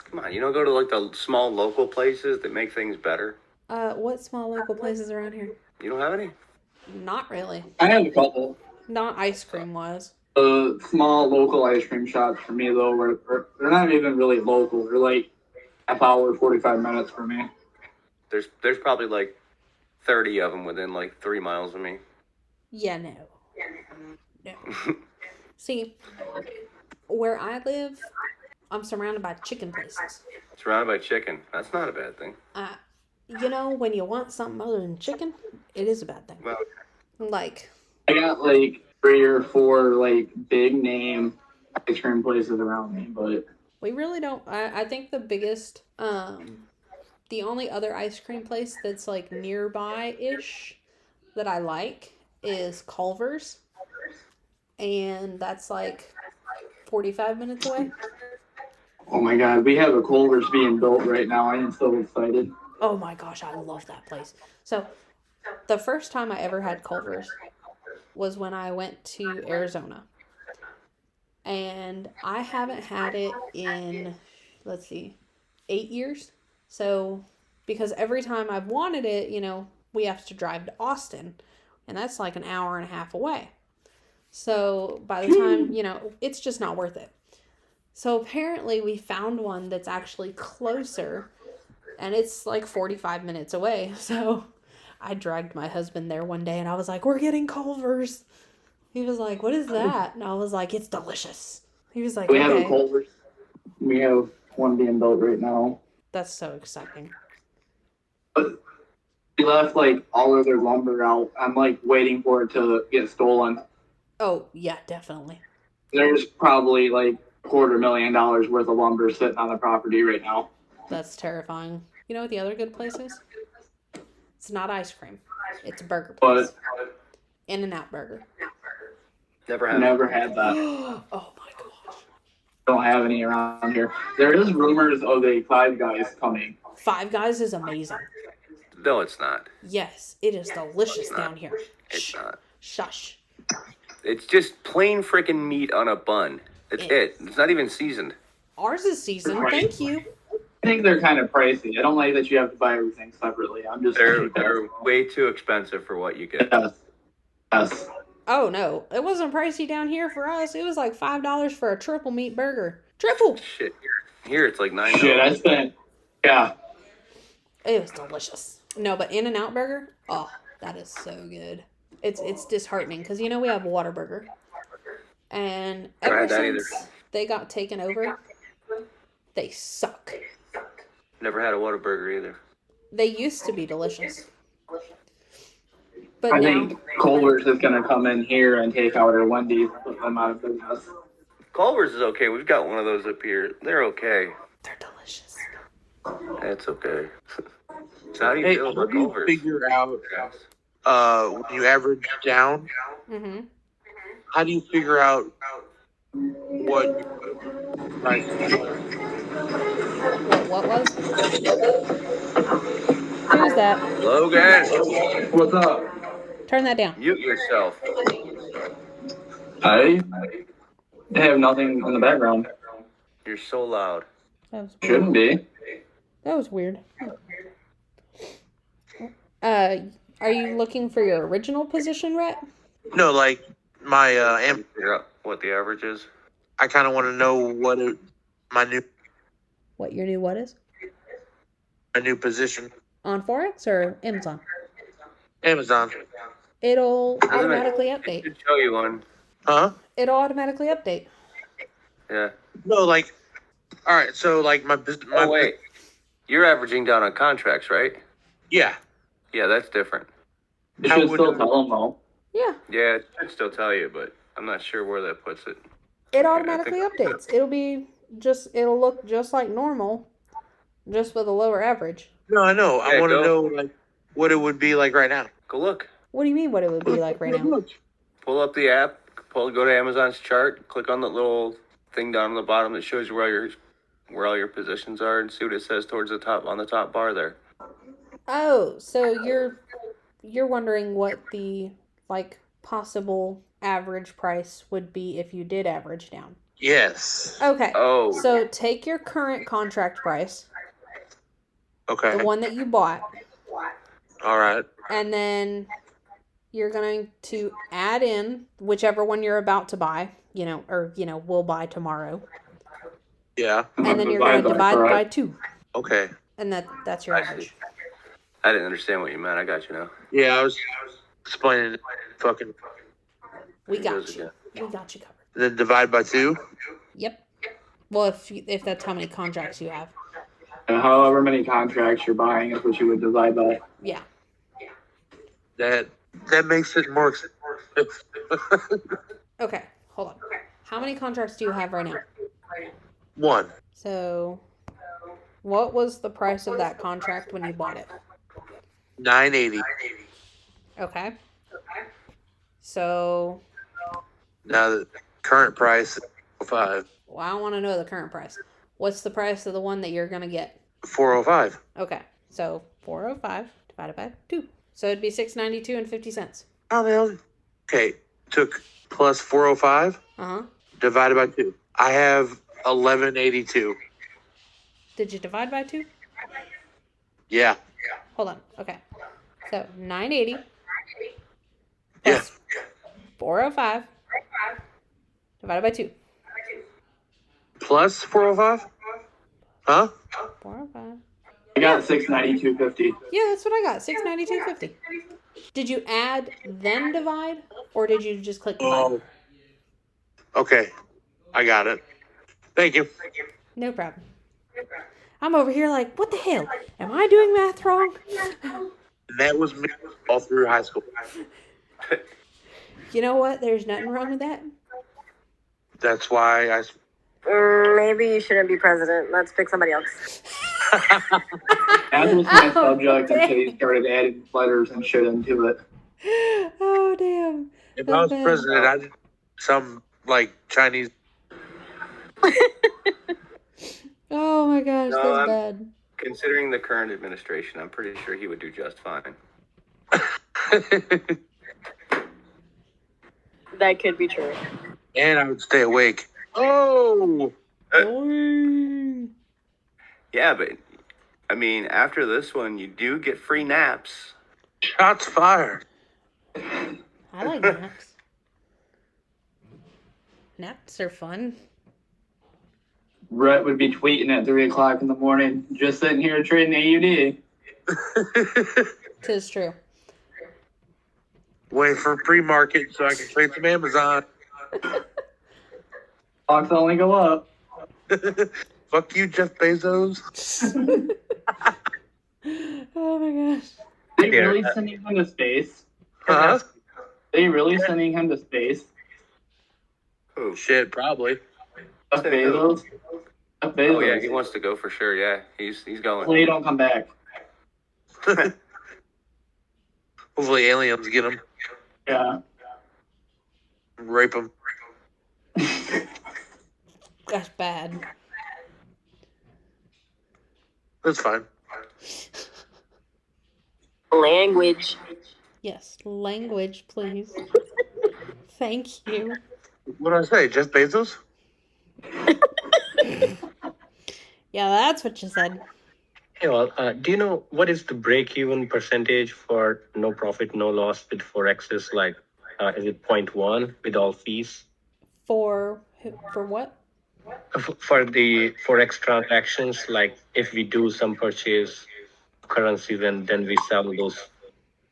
Come on, you don't go to like the small local places that make things better? What small local places around here? You don't have any? Not really. I have a couple. Not ice cream wise. Small local ice cream shops for me, though, they're not even really local. They're like half hour, 45 minutes for me. There's probably like 30 of them within like 3 miles of me. Yeah, no. See, where I live, I'm surrounded by chicken places. Surrounded by chicken. That's not a bad thing. When you want something other than chicken, it is a bad thing. Well, I got like 3 or 4 like big name ice cream places around me, but we really don't. I think the biggest, the only other ice cream place that's like nearby-ish that I like is Culver's, and that's like 45 minutes away. oh my god, we have a Culver's being built right now. I am so excited. Oh my gosh, I love that place. So, the first time I ever had Culver's was when I went to Arizona. And I haven't had it in, 8 years. So, because every time I've wanted it, we have to drive to Austin. And that's like an hour and a half away. So, by the time, it's just not worth it. So, apparently we found one that's actually closer. And it's like 45 minutes away. So I dragged my husband there one day and I was like, we're getting Culver's. He was like, what is that? And I was like, it's delicious. He was like, We have a okay. Culver's. We have one being built right now. That's so exciting. But they left like all of their lumber out. I'm like waiting for it to get stolen. Oh, yeah, definitely. There's probably like $250,000 worth of lumber sitting on the property right now. That's terrifying. You know what the other good place is? It's not ice cream. It's a burger place. But In-N-Out Burger. never had that. Oh my gosh. Don't have any around here. There is rumors of a Five Guys coming. Five Guys is amazing. No, it's not. Yes, it is delicious down here. It's Shh. not. Shush. It's just plain freaking meat on a bun. That's it. It's not even seasoned. Ours is seasoned. Thank you. I think they're kind of pricey. I don't like that you have to buy everything separately. I'm just They're way too expensive for what you get. Yes. Oh no, it wasn't pricey down here for us. It was like $5 for a triple meat burger. Triple. Shit. Here it's like $9. Shit, I spent. Yeah. It was delicious. No, but In-N-Out Burger, oh, that is so good. It's disheartening because we have Whataburger, and ever since they got taken over, they suck. Never had a Whataburger either. They used to be delicious, but I now think Culver's is going to come in here and take out our Wendy's and put them out of business. Culver's is okay. We've got one of those up here. They're okay. they're delicious. That's okay. So how do you feel about Culver's? Figure out when you average down? Mm-hmm. How do you figure out what price is? What was? Who's that? Logan, What's up? Turn that down. mute yourself. I have nothing in the background. You're so loud. That was weird. Shouldn't be. That was weird. Are you looking for your original position, Rhett? No, like my Figure out what the average is. I kind of want to know what my What your new what is? new position. On Forex or Amazon? Amazon. It'll automatically update. Should show you one. Huh? It'll automatically update. Yeah. No, like, all right. So like my Oh wait, you're averaging down on contracts, right? Yeah. Yeah, that's different. You How should would- still tell them though. Yeah, Yeah, it should still tell you, but I'm not sure where that puts it. it automatically updates. It'll look just like normal, just with a lower average. No, I know. I Yeah, want to go. know like what it would be like right now. Go look. What do you mean? What it would be like right now? Pull up the app. Go to Amazon's chart. Click on the little thing down on the bottom that shows you where all your positions are, and see what it says towards the top on the top bar there. Oh, so you're wondering what the possible average price would be if you did average down. Yes. Okay. Oh. So take your current contract price, Okay. the one that you bought, All right. and then you're going to add in whichever one you're about to buy, will buy tomorrow. Yeah. And then you're going to divide by 2. Okay. And that's your I see. average. I didn't understand what you meant. I got you now. Yeah, I was explaining it. Fucking. We There it got goes you. again. We got you covered. Then divide by 2. Yep. Well, if that's how many contracts you have. And however many contracts you're buying is what you would divide by. Yeah. That makes it more expensive. Okay, hold on. How many contracts do you have right now? 1. So, what was the price of that contract when you bought it? $9.80. Okay. So, Now the current price is $405. well, I want to know the current price. What's the price of the one that you're going to get? $405. Okay, so 405 divided by 2. So it'd be $6.92.50. How the hell? Okay, took plus 405 Uh-huh. divided by 2. I have 1182. Did you divide by 2? Yeah. Hold on. Okay. So 980 Yeah. plus 405 divided by 2. Plus 405? Huh? 405. I got 692.50. Yeah, that's what I got. 692.50. Did you add then divide, or did you just click divide? Oh, okay. I got it. Thank you. No problem. I'm over here like, what the hell? Am I doing math wrong? That was me all through high school. You know what? There's nothing wrong with that. That's why I. Maybe you shouldn't be president. Let's pick somebody else. That was my Oh, subject until you dang. started adding letters and shit into it. Oh, damn. If I was president, I'd some like Chinese. Oh my gosh, No, that's I'm- bad. Considering the current administration, I'm pretty sure he would do just fine. That could be true. And I would stay awake. Oh, Boing. Yeah, but I mean, after this one, you do get free naps. shots fired. I like naps. Naps are fun. Brett would be tweeting at 3 o'clock in the morning, just sitting here trading AUD. Tis true. Wait for pre-market so I can trade some Amazon. Stocks only go up. Fuck you, Jeff Bezos. Oh my gosh. They really sending him to space? Huh? They really sending him to space? Oh, Shit, probably. Jeff Bezos? Jeff Bezos. Oh yeah, he wants to go for sure. Yeah, he's going. Hopefully he don't come back. Hopefully aliens get him, Yeah. rape him. That's bad. That's fine. Language. Yes, language, please. Thank you. What did I say, Jeff Bezos? Yeah, that's what you said. Hey, well, do you know what is the break-even percentage for no profit, no loss with Forexes? Like, is it 0.1 with all fees? For what? For the Forex transactions, like if we do some purchase currency, then we sell those.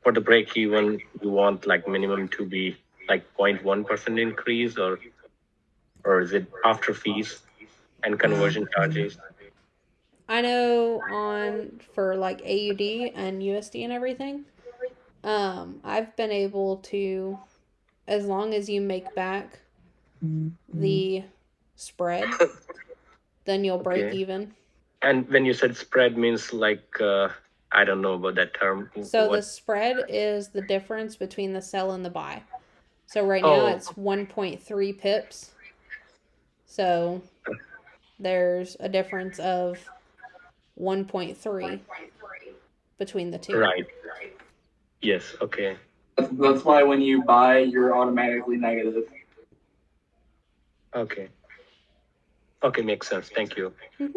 For the break-even, you want like minimum to be like 0.1% increase, or is it after fees and conversion charges? I know for like AUD and USD and everything, I've been able to, as long as you make back the spread, then you'll break Okay. even. And when you said spread means like, I don't know about that term. So What- the spread is the difference between the sell and the buy. So right now Oh. it's 1.3 pips. So there's a difference of 1.3 between the two. Right. Yes. Okay. That's why when you buy, you're automatically negative. Okay. Okay, makes sense. Thank you. Mhm.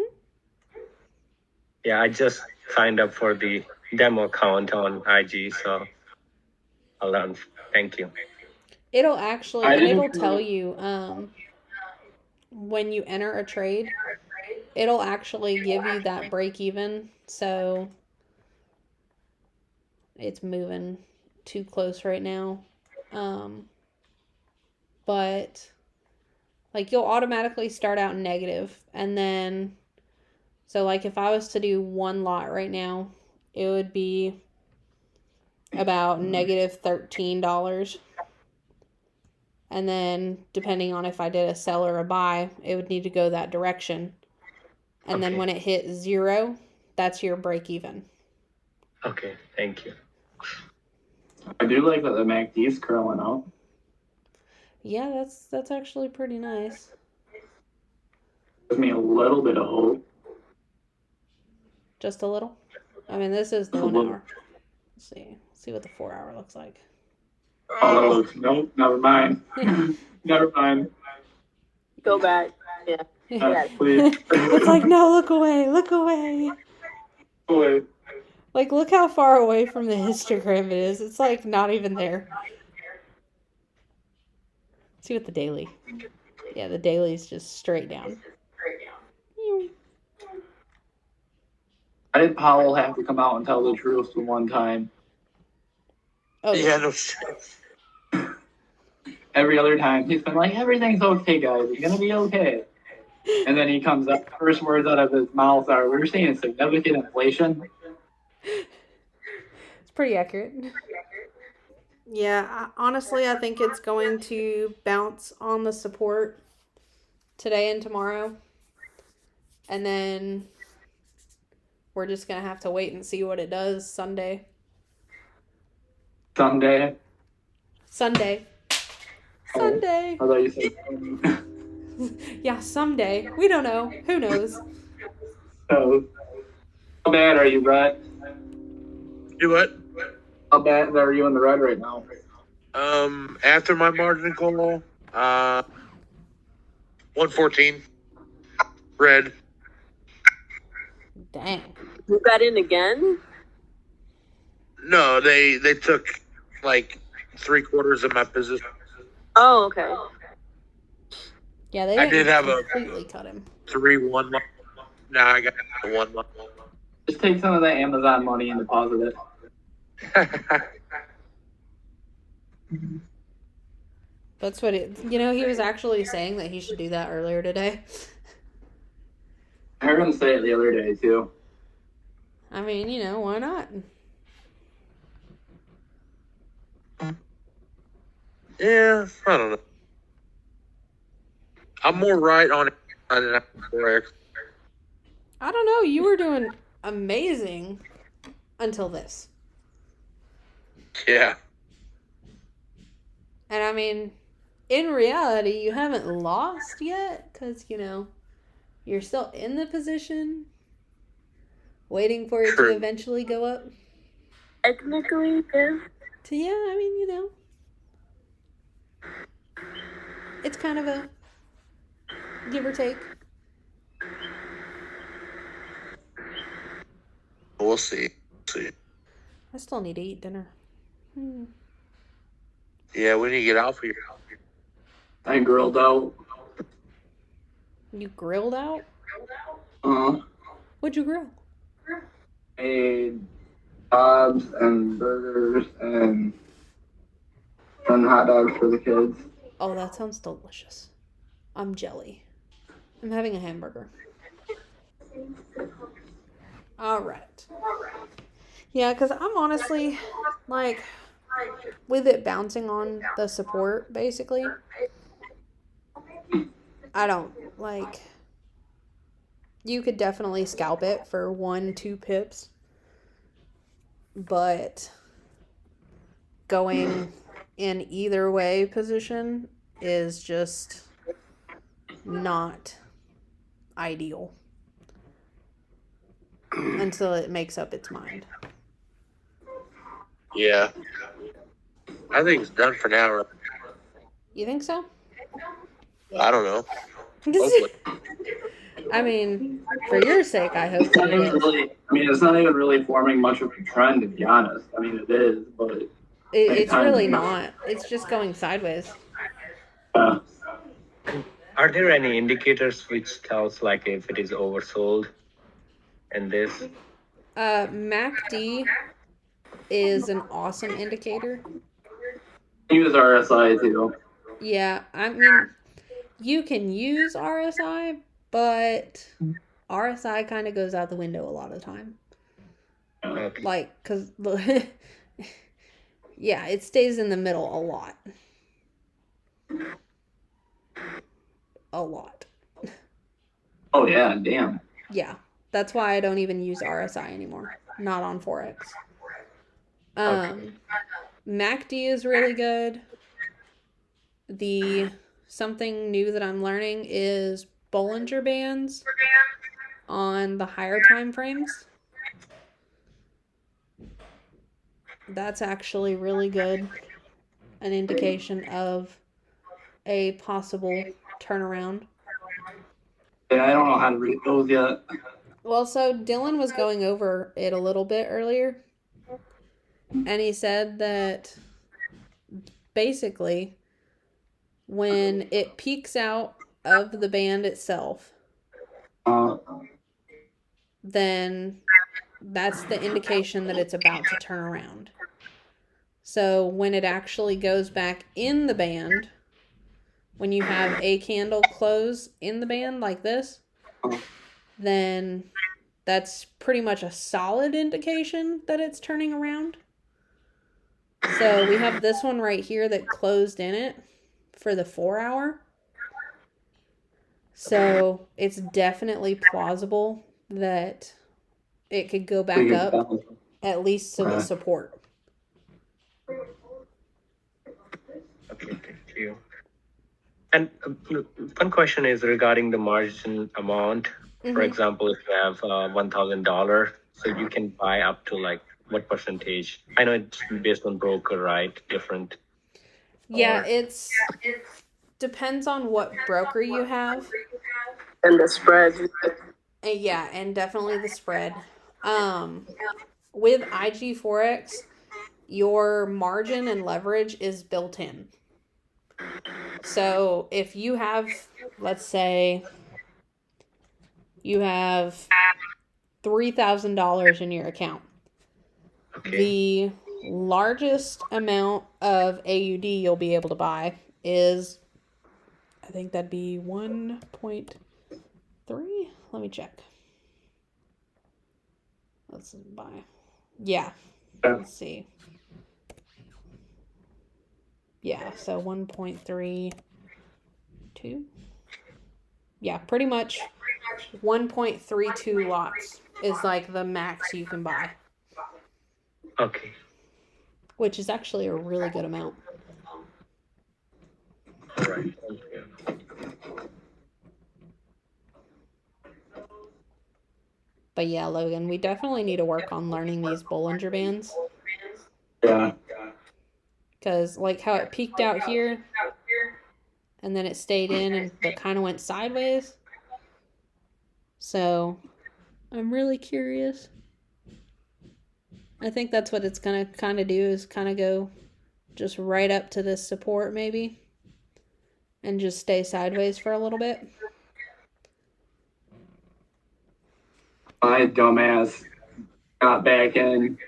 Yeah, I just signed up for the demo account on IG, so I'll learn. Thank you. It'll actually, I and didn't it'll know- tell you when you enter a trade, it'll actually give you that break even. So it's moving too close right now. But like you'll automatically start out negative, and then so like if I was to do one lot right now, it would be about negative $13. And then depending on if I did a sell or a buy, it would need to go that direction. And then Okay. when it hit 0, that's your break even. Okay, thank you. I do like that the MACD is curling out. Yeah, that's actually pretty nice. Gives me a little bit of hope. Just a little. I mean, this is the Just a 1 little. hour. Let's see what the 4 hour looks like. Oh, nope, never mind. Never mind. Go back. Yeah. Yeah. Please. It's like, no, look away, look away. Wait. Like, look how far away from the histogram it is. It's like not even there. See what the daily. Yeah, the daily is just straight down. Why did Powell have to come out and tell the truth the one time? Oh, Yeah, no shit. Every other time, he's been like, everything's okay, guys. It's going to be okay. And then he comes up, first words out of his mouth are, we're seeing significant inflation. It's pretty accurate. Yeah, honestly, I think it's going to bounce on the support today and tomorrow. And then we're just going to have to wait and see what it does Sunday. Someday. Sunday. Sunday. I thought you said Yeah, someday. We don't know. Who knows? so. How bad are you, Brett? Do what? How bad are you in the red right now? After my margin call, 114. Red. Dang. You got in again? No, they took like 3/4 of my position. Oh, okay. Yeah, they I didn't did have a completely cut him. 3-1. Now I got 1. Just take some of that Amazon money and deposit it. That's what it. He was actually saying that he should do that earlier today. I heard him say it the other day, too. I mean, why not? Yeah, I don't know. I'm more right on it than Forex. I don't know. You were doing amazing until this. Yeah. And I mean, in reality, you haven't lost yet because, you're still in the position waiting for it True. to eventually go up. Technically, yeah. So, yeah, I mean, it's kind of a give or take. We'll see. I still need to eat dinner. Yeah, we need to get off here. I grilled out. You grilled out? What'd you grill? Made Bob's and burgers and hot dogs for the kids. Oh, that sounds delicious. I'm jelly. I'm having a hamburger. All right. Yeah, because I'm honestly, with it bouncing on the support, basically, I don't, you could definitely scalp it for 1-2 pips, but going in either way position is just not ideal until it makes up its mind. Yeah. I think it's done for now. You think so? I don't know. Hopefully. I mean, for your sake, I hope that it is. It's not even really forming much of a trend, to be honest. I mean, it is, but It's really not. It's just going sideways. Are there any indicators which tells if it is oversold in this? MACD is an awesome indicator. use RSI too. Yeah, I mean, you can use RSI, but RSI kind of goes out the window a lot of the time. Okay. Because, yeah, it stays in the middle a lot. A lot. Oh yeah, damn. Yeah, that's why I don't even use RSI anymore. Not on Forex. MACD is really good. Something new that I'm learning is Bollinger Bands on the higher time frames. That's actually really good. An indication of a possible turnaround. Yeah, I don't know how to read those yet. Well, so Dylan was going over it a little bit earlier, and he said that basically when it peaks out of the band itself, then that's the indication that it's about to turn around. So when it actually goes back in the band, when you have a candle close in the band like this, then that's pretty much a solid indication that it's turning around. So we have this one right here that closed in it for the 4 hour. So it's definitely plausible that it could go back up at least to the support. Okay, thank you. And one question is regarding the margin amount. For example, if you have $1,000, so you can buy up to like what percentage? I know it's based on broker, right? Different. Yeah, it's depends on what broker you have. And the spread. Yeah, and definitely the spread. With IG Forex, your margin and leverage is built in. So if you have, let's say, you have $3,000 in your account, the largest amount of AUD you'll be able to buy is, I think that'd be 1.3. Let me check. Let's buy. Yeah. Let's see. Yeah, so 1.32. Yeah, pretty much 1.32 lots is like the max you can buy. Okay. Which is actually a really good amount. All right. Thank you. But yeah, Logan, we definitely need to work on learning these Bollinger Bands. Yeah. Because like how it peaked out here and then it stayed in but kind of went sideways. So I'm really curious. I think that's what it's going to kind of do, is kind of go just right up to this support maybe and just stay sideways for a little bit. My dumbass got back in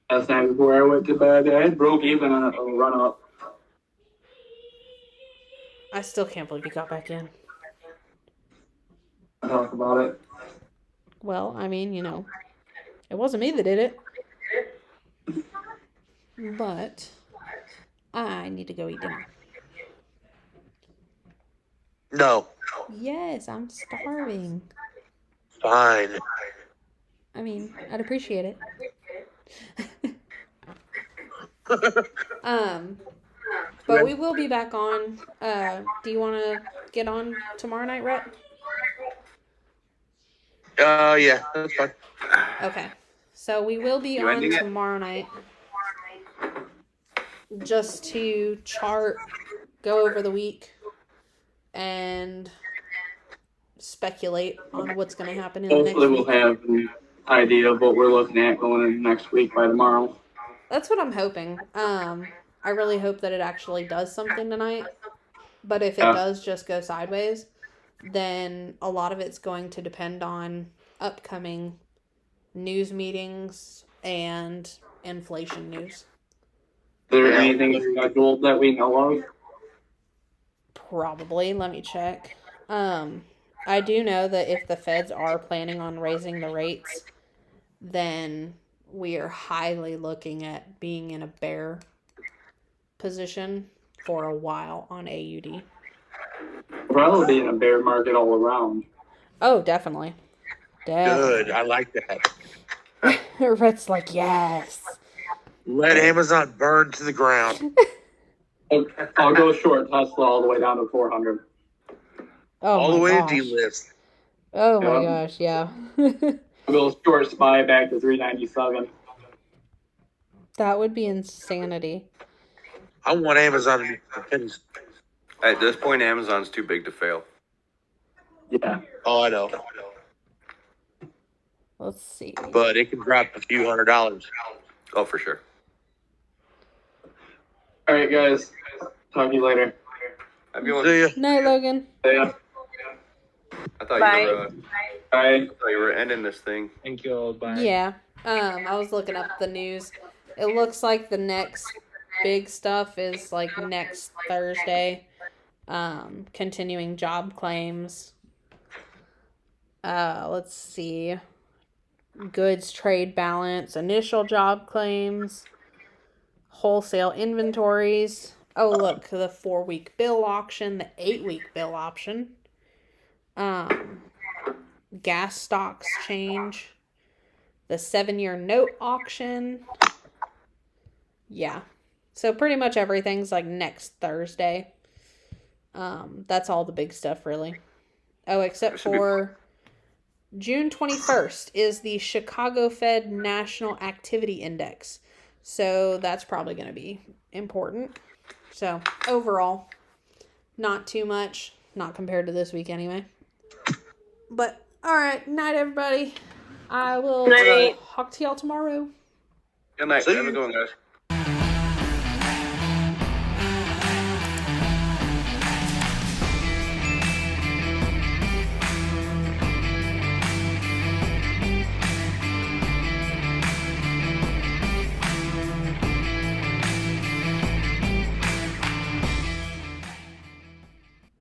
last night before I went to bed. I broke even on a run up. I still can't believe you got back in. Talk about it. Well, I mean, you know, it wasn't me that did it. But I need to go eat dinner. No. Yes, I'm starving. Fine. I mean, I'd appreciate it. But we will be back on. Do you want to get on tomorrow night, Rhett? Yeah, that's fine. Okay. So we will be on tomorrow night just to chart, go over the week, and speculate on what's going to happen in the next Hopefully week. we'll have an idea of what we're looking at going in next week by tomorrow. That's what I'm hoping. I really hope that it actually does something tonight. But if it does just go sideways, then a lot of it's going to depend on upcoming news meetings and inflation news. Is there anything scheduled that we know of? Probably. Let me check. I do know that if the feds are planning on raising the rates, then we are highly looking at being in a bear position for a while on AUD. Probably be in a bear market all around. Oh, definitely. Good. I like that. Rhett's like, yes. Let Amazon burn to the ground. I'll go short Tesla all the way down to 400. Oh, all the way gosh. to D-list. Oh my gosh, yeah. I'll go short SPY back to 397. That would be insanity. I want Amazon to be finished. At this point, Amazon's too big to fail. Yeah. Oh, I know. Let's see. But it can drop a few $100s. Oh, for sure. All right, guys. Talk to you later. Have a good one. See ya. Night, Logan. See ya. I thought Bye. I thought you were ending this thing. Thank you all. Bye. Yeah. I was looking up the news. It looks like the next big stuff is like next Thursday. Continuing job claims. Let's see. Goods trade balance, initial job claims, wholesale inventories. Oh, look, the 4-week bill auction, the 8-week bill option. Gas stocks change, the 7-year note auction. Yeah. So pretty much everything's like next Thursday. That's all the big stuff, really. Oh, except for June 21st is the Chicago Fed National Activity Index. So that's probably going to be important. So overall, not too much. Not compared to this week anyway. But, alright, night everybody. I will talk to y'all tomorrow. Good night. See Have a you. good one, guys.